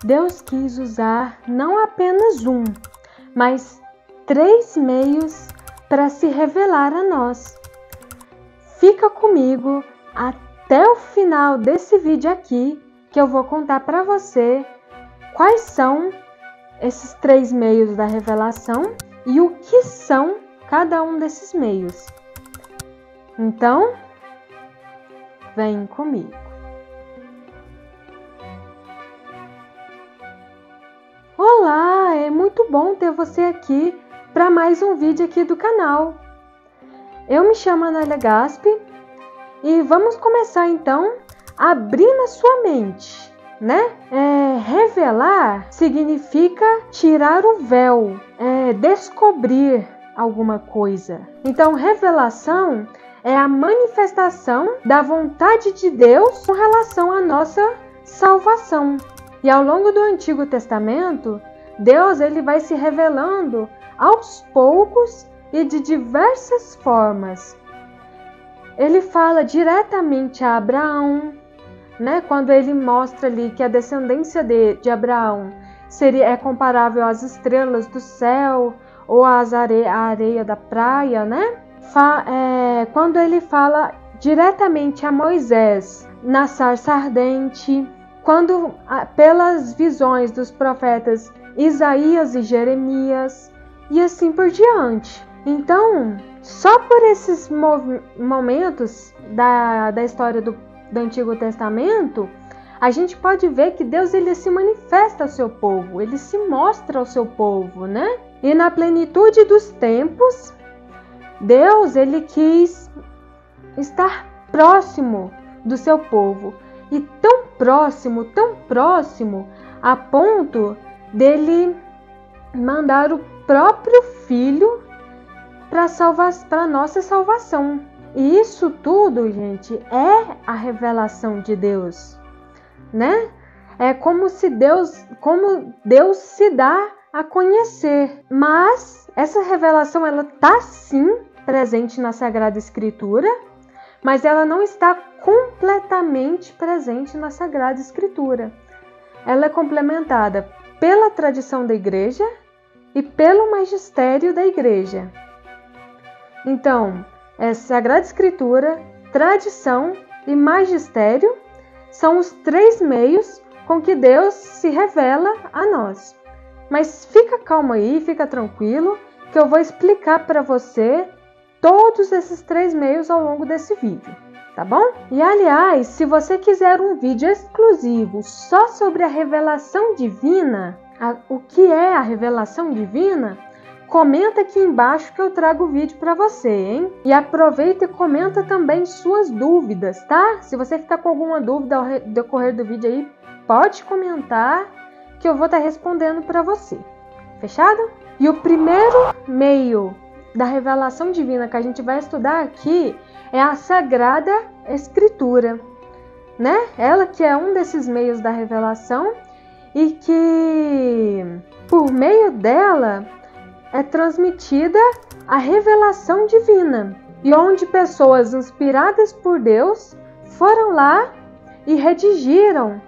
Deus quis usar não apenas um, mas 3 meios para se revelar a nós. Fica comigo até o final desse vídeo aqui, que eu vou contar para você quais são esses 3 meios da revelação e o que são cada um desses meios. Então, vem comigo. Olá, é muito bom ter você aqui para mais um vídeo aqui do canal. Eu me chamo Anália Gaspi e vamos começar então abrindo a sua mente, né? Revelar significa tirar o véu, descobrir alguma coisa. Então, revelação é a manifestação da vontade de Deus com relação à nossa salvação. E ao longo do Antigo Testamento, Deus ele vai se revelando aos poucos e de diversas formas. Ele fala diretamente a Abraão, né? Quando ele mostra ali que a descendência de Abraão é comparável às estrelas do céu ou à areia da praia, né? Quando ele fala diretamente a Moisés na sarça ardente, quando pelas visões dos profetas Isaías e Jeremias e assim por diante. Então, só por esses momentos da história do Antigo Testamento, a gente pode ver que Deus ele se manifesta ao seu povo, ele se mostra ao seu povo, né? E na plenitude dos tempos, Deus ele quis estar próximo do seu povo. E tão próximo, a ponto dele mandar o próprio Filho para nossa salvação. E isso tudo, gente, é a revelação de Deus, né? É como Deus se dá a conhecer. Mas essa revelação, ela está sim presente na Sagrada Escritura, mas ela não está completamente presente na Sagrada Escritura. Ela é complementada pela tradição da igreja e pelo magistério da igreja. Então, Sagrada Escritura, tradição e magistério são os 3 meios com que Deus se revela a nós. Mas fica calmo aí, fica tranquilo, que eu vou explicar para você todos esses 3 meios ao longo desse vídeo, tá bom? E aliás, se você quiser um vídeo exclusivo só sobre a revelação divina, o que é a revelação divina, comenta aqui embaixo que eu trago o vídeo para você, hein? E aproveita e comenta também suas dúvidas, tá? Se você ficar com alguma dúvida ao decorrer do vídeo aí, pode comentar que eu vou estar respondendo para você. Fechado? E o primeiro meio da revelação divina que a gente vai estudar aqui é a Sagrada Escritura, né? Ela que é um desses meios da revelação e que, por meio dela, é transmitida a revelação divina, e onde pessoas inspiradas por Deus foram lá e redigiram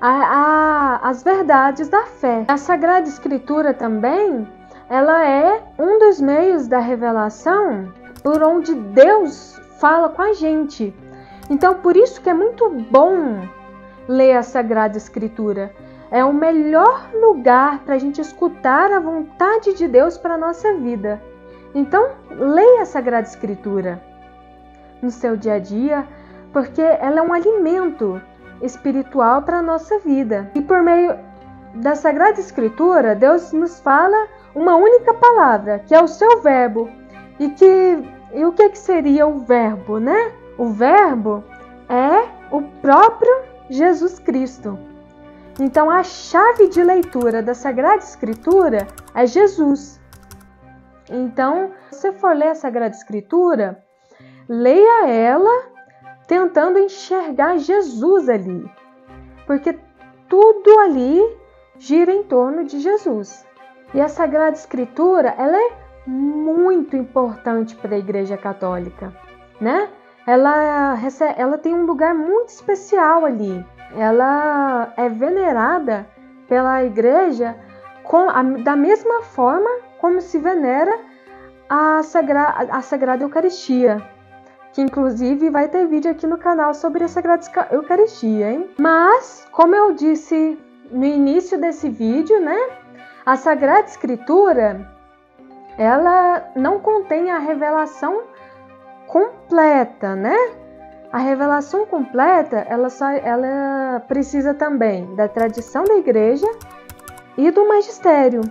as verdades da fé. A Sagrada Escritura também, ela é um dos meios da revelação por onde Deus fala com a gente. Então, por isso que é muito bom ler a Sagrada Escritura. É o melhor lugar para a gente escutar a vontade de Deus para a nossa vida. Então, leia a Sagrada Escritura no seu dia a dia, porque ela é um alimento espiritual para a nossa vida. E por meio da Sagrada Escritura, Deus nos fala uma única palavra, que é o seu verbo. E o que seria o verbo, né? O verbo é o próprio Jesus Cristo. Então, a chave de leitura da Sagrada Escritura é Jesus. Então, se você for ler a Sagrada Escritura, leia ela tentando enxergar Jesus ali. Porque tudo ali gira em torno de Jesus. E a Sagrada Escritura, ela é muito importante para a Igreja Católica, né? Ela tem um lugar muito especial ali. Ela é venerada pela igreja da mesma forma como se venera a Sagrada Eucaristia, que inclusive vai ter vídeo aqui no canal sobre a Sagrada Eucaristia, hein? Mas, como eu disse no início desse vídeo, né, a Sagrada Escritura, ela não contém a revelação completa, né? A revelação completa, ela precisa também da tradição da igreja e do magistério.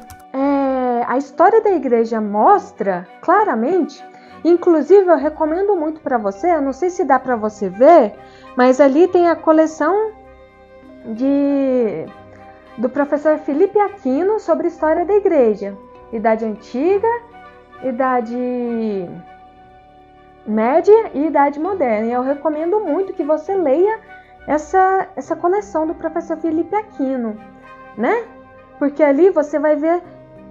A história da igreja mostra claramente, inclusive eu recomendo muito para você, eu não sei se dá para você ver, mas ali tem a coleção do professor Felipe Aquino sobre a história da igreja, Idade Antiga, Idade Média e Idade Moderna. E eu recomendo muito que você leia essa coleção do professor Felipe Aquino, né? Porque ali você vai ver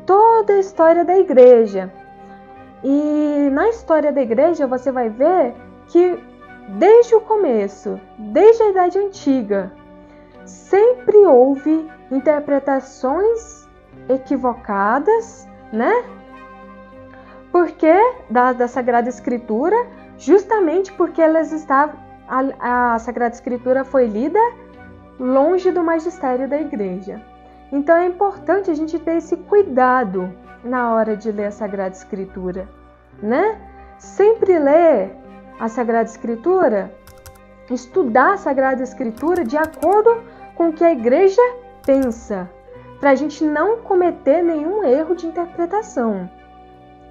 toda a história da igreja. E na história da igreja você vai ver que desde o começo, desde a Idade Antiga, sempre houve interpretações equivocadas, né? Porque da Sagrada Escritura, justamente porque a Sagrada Escritura foi lida longe do magistério da igreja. Então é importante a gente ter esse cuidado na hora de ler a Sagrada Escritura, né? Sempre ler a Sagrada Escritura, estudar a Sagrada Escritura de acordo com o que a igreja pensa, para a gente não cometer nenhum erro de interpretação,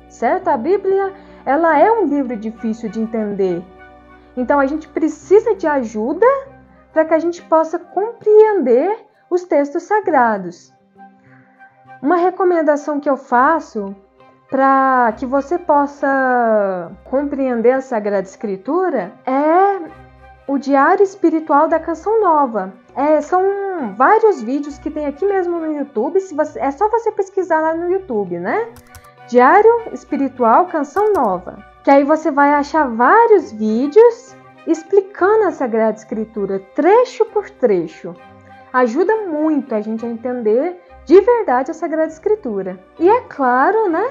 certo? A Bíblia, ela é um livro difícil de entender, então a gente precisa de ajuda para que a gente possa compreender os textos sagrados. Uma recomendação que eu faço para que você possa compreender a Sagrada Escritura é o Diário Espiritual da Canção Nova. São vários vídeos que tem aqui mesmo no YouTube, é só você pesquisar lá no YouTube, né? Diário Espiritual Canção Nova. Que aí você vai achar vários vídeos explicando a Sagrada Escritura, trecho por trecho. Ajuda muito a gente a entender de verdade a Sagrada Escritura. E é claro, né?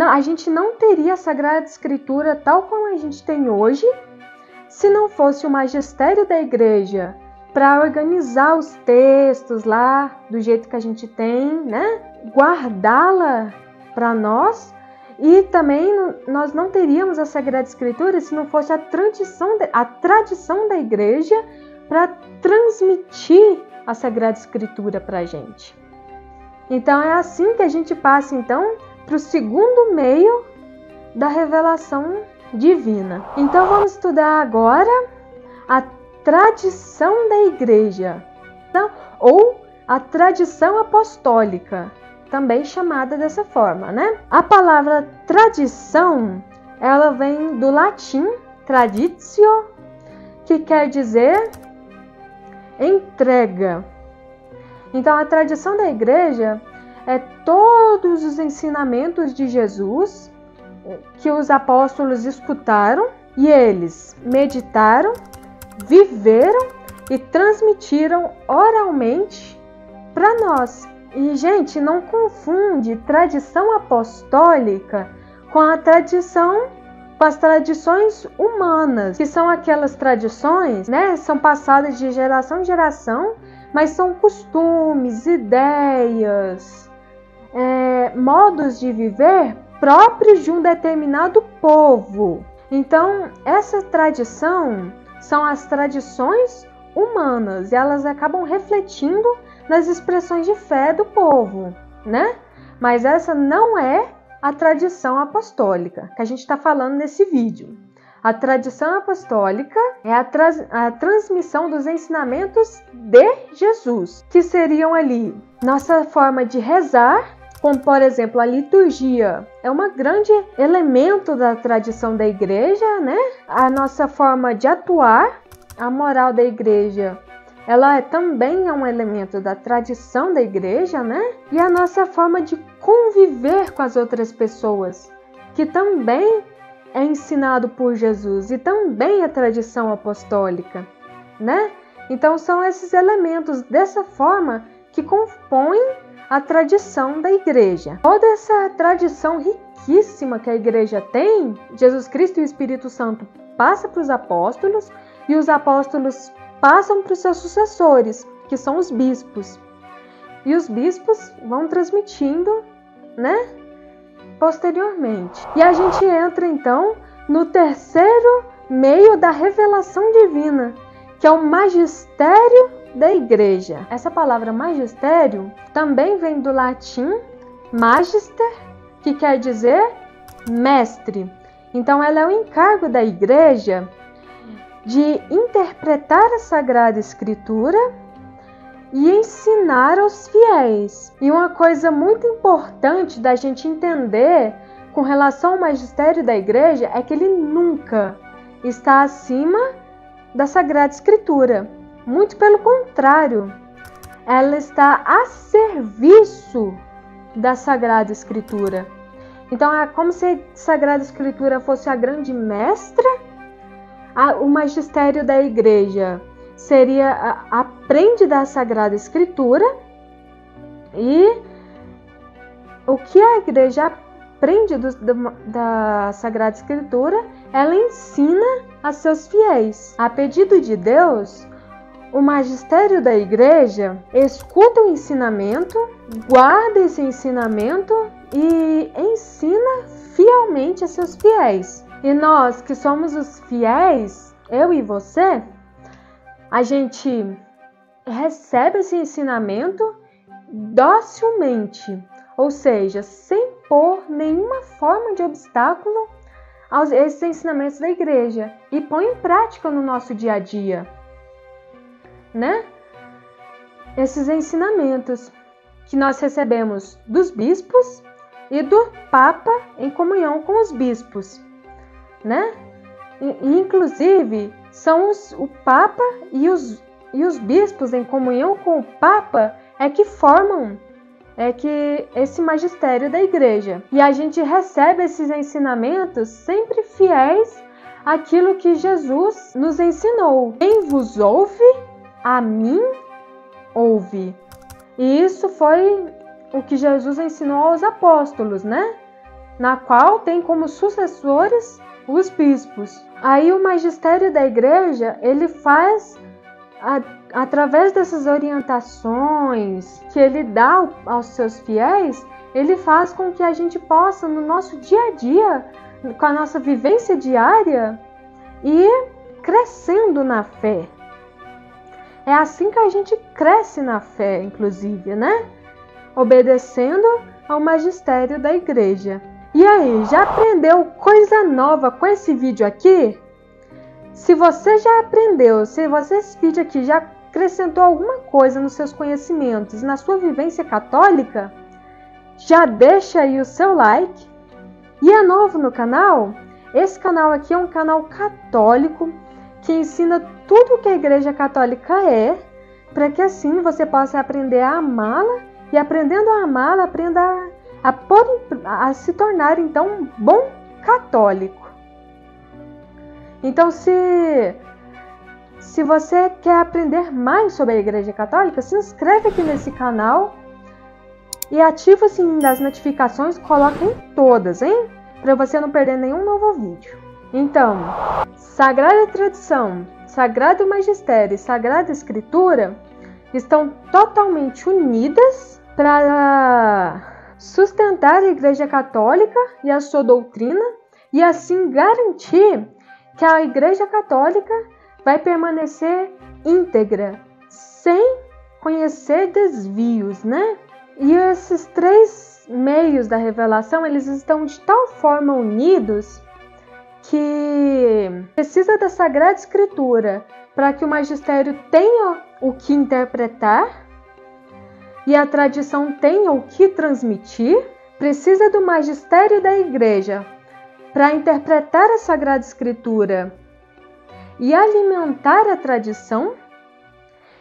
A gente não teria a Sagrada Escritura tal como a gente tem hoje se não fosse o magistério da igreja para organizar os textos lá do jeito que a gente tem, né? Guardá-la para nós. E também nós não teríamos a Sagrada Escritura se não fosse a tradição da igreja para transmitir a Sagrada Escritura para a gente. Então é assim que a gente passa então para o segundo meio da revelação divina. Então vamos estudar agora a tradição da igreja, ou a tradição apostólica, também chamada dessa forma, né? A palavra tradição, ela vem do latim traditio, que quer dizer entrega. Então a tradição da igreja é todos os ensinamentos de Jesus que os apóstolos escutaram e eles meditaram, viveram e transmitiram oralmente para nós. E, gente, não confunde tradição apostólica com as tradições humanas, que são aquelas tradições, né, são passadas de geração em geração, mas são costumes, ideias, modos de viver próprios de um determinado povo. Então, essa tradição são as tradições humanas e elas acabam refletindo nas expressões de fé do povo, né? Mas essa não é a tradição apostólica que a gente está falando nesse vídeo. A tradição apostólica é a transmissão dos ensinamentos de Jesus, que seriam ali nossa forma de rezar, como por exemplo a liturgia é um grande elemento da tradição da igreja, né? A nossa forma de atuar, a moral da igreja, ela também é um elemento da tradição da igreja, né? E a nossa forma de conviver com as outras pessoas, que também é ensinado por Jesus e também é tradição apostólica, né? Então são esses elementos dessa forma que compõem a tradição da igreja. Toda essa tradição riquíssima que a igreja tem, Jesus Cristo e o Espírito Santo passa para os apóstolos e os apóstolos passam para os seus sucessores, que são os bispos. E os bispos vão transmitindo, né, posteriormente. E a gente entra então no terceiro meio da revelação divina, que é o magistério da igreja. Essa palavra magistério também vem do latim magister, que quer dizer mestre. Então ela é o encargo da igreja de interpretar a Sagrada Escritura e ensinar aos fiéis. E uma coisa muito importante da gente entender com relação ao magistério da igreja é que ele nunca está acima da Sagrada Escritura. Muito pelo contrário, ela está a serviço da Sagrada Escritura. Então é como se a Sagrada Escritura fosse a grande mestra. O magistério da igreja aprende da Sagrada Escritura, e o que a igreja aprende da Sagrada Escritura, ela ensina a seus fiéis. A pedido de Deus, o magistério da igreja escuta o ensinamento, guarda esse ensinamento e ensina fielmente a seus fiéis. E nós que somos os fiéis, eu e você, a gente recebe esse ensinamento docilmente, ou seja, sem pôr nenhuma forma de obstáculo a esses ensinamentos da igreja, e põe em prática no nosso dia a dia, né? Esses ensinamentos que nós recebemos dos bispos e do Papa em comunhão com os bispos, né? E inclusive são o Papa e os bispos em comunhão com o Papa que formam esse magistério da igreja. E a gente recebe esses ensinamentos sempre fiéis àquilo que Jesus nos ensinou. Quem vos ouve, a mim ouve. E isso foi o que Jesus ensinou aos apóstolos, né? Na qual tem como sucessores os bispos. Aí o magistério da igreja, ele faz, através dessas orientações que ele dá aos seus fiéis, ele faz com que a gente possa, no nosso dia a dia, com a nossa vivência diária, ir crescendo na fé. É assim que a gente cresce na fé, inclusive, né? Obedecendo ao magistério da igreja. E aí, já aprendeu coisa nova com esse vídeo aqui? Se você já aprendeu, se esse vídeo aqui já acrescentou alguma coisa nos seus conhecimentos, na sua vivência católica, já deixa aí o seu like. E é novo no canal? Esse canal aqui é um canal católico que ensina tudo o que a Igreja Católica é, para que assim você possa aprender a amá-la, e aprendendo a amá-la, aprenda a se tornar então um bom católico. Então, se você quer aprender mais sobre a Igreja Católica, se inscreve aqui nesse canal e ativa o sininho das notificações, coloca em todas, hein? Para você não perder nenhum novo vídeo. Então, Sagrada Tradição, Sagrado Magistério e Sagrada Escritura estão totalmente unidas para sustentar a Igreja Católica e a sua doutrina, e assim garantir que a Igreja Católica vai permanecer íntegra, sem conhecer desvios, né? E esses três meios da revelação, eles estão de tal forma unidos que precisa da Sagrada Escritura para que o magistério tenha o que interpretar e a tradição tenha o que transmitir. Precisa do magistério da igreja para interpretar a Sagrada Escritura e alimentar a tradição.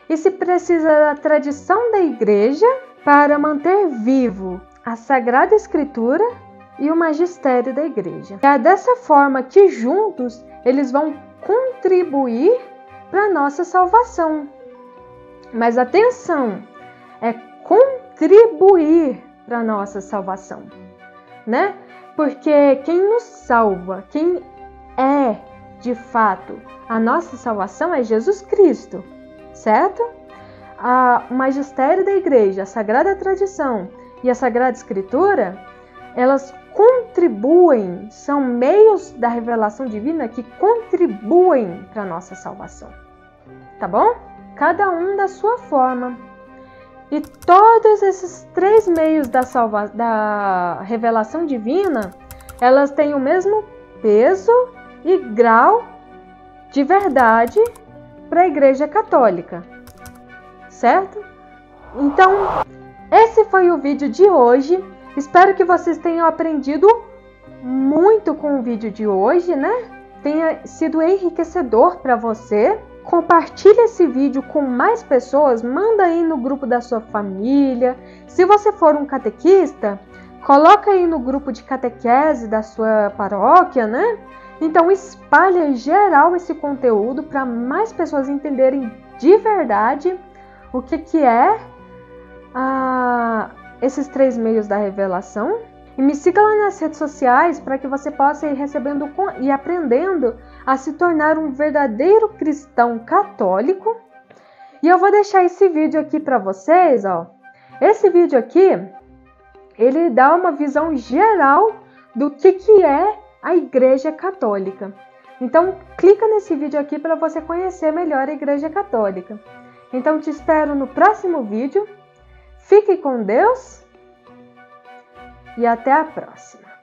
E se precisa da tradição da igreja para manter vivo a Sagrada Escritura e o magistério da igreja. É dessa forma que juntos eles vão contribuir para a nossa salvação. Mas atenção, é contribuir para a nossa salvação, né? Porque quem nos salva, quem é de fato a nossa salvação é Jesus Cristo, certo? O magistério da igreja, a sagrada tradição e a sagrada escritura, elas contribuem, são meios da revelação divina que contribuem para a nossa salvação, tá bom? Cada um da sua forma. E todos esses 3 meios da revelação divina, elas têm o mesmo peso e grau de verdade para a Igreja Católica, certo? Então, esse foi o vídeo de hoje. Espero que vocês tenham aprendido muito com o vídeo de hoje, né? Tenha sido enriquecedor para você. Compartilhe esse vídeo com mais pessoas, manda aí no grupo da sua família. Se você for um catequista, coloca aí no grupo de catequese da sua paróquia, né? Então espalhe geral esse conteúdo para mais pessoas entenderem de verdade o que é esses 3 meios da revelação. E me siga lá nas redes sociais para que você possa ir recebendo e aprendendo a se tornar um verdadeiro cristão católico. E eu vou deixar esse vídeo aqui para vocês, ó. Esse vídeo aqui, ele dá uma visão geral do que é a Igreja Católica. Então, clica nesse vídeo aqui para você conhecer melhor a Igreja Católica. Então, te espero no próximo vídeo. Fique com Deus e até a próxima.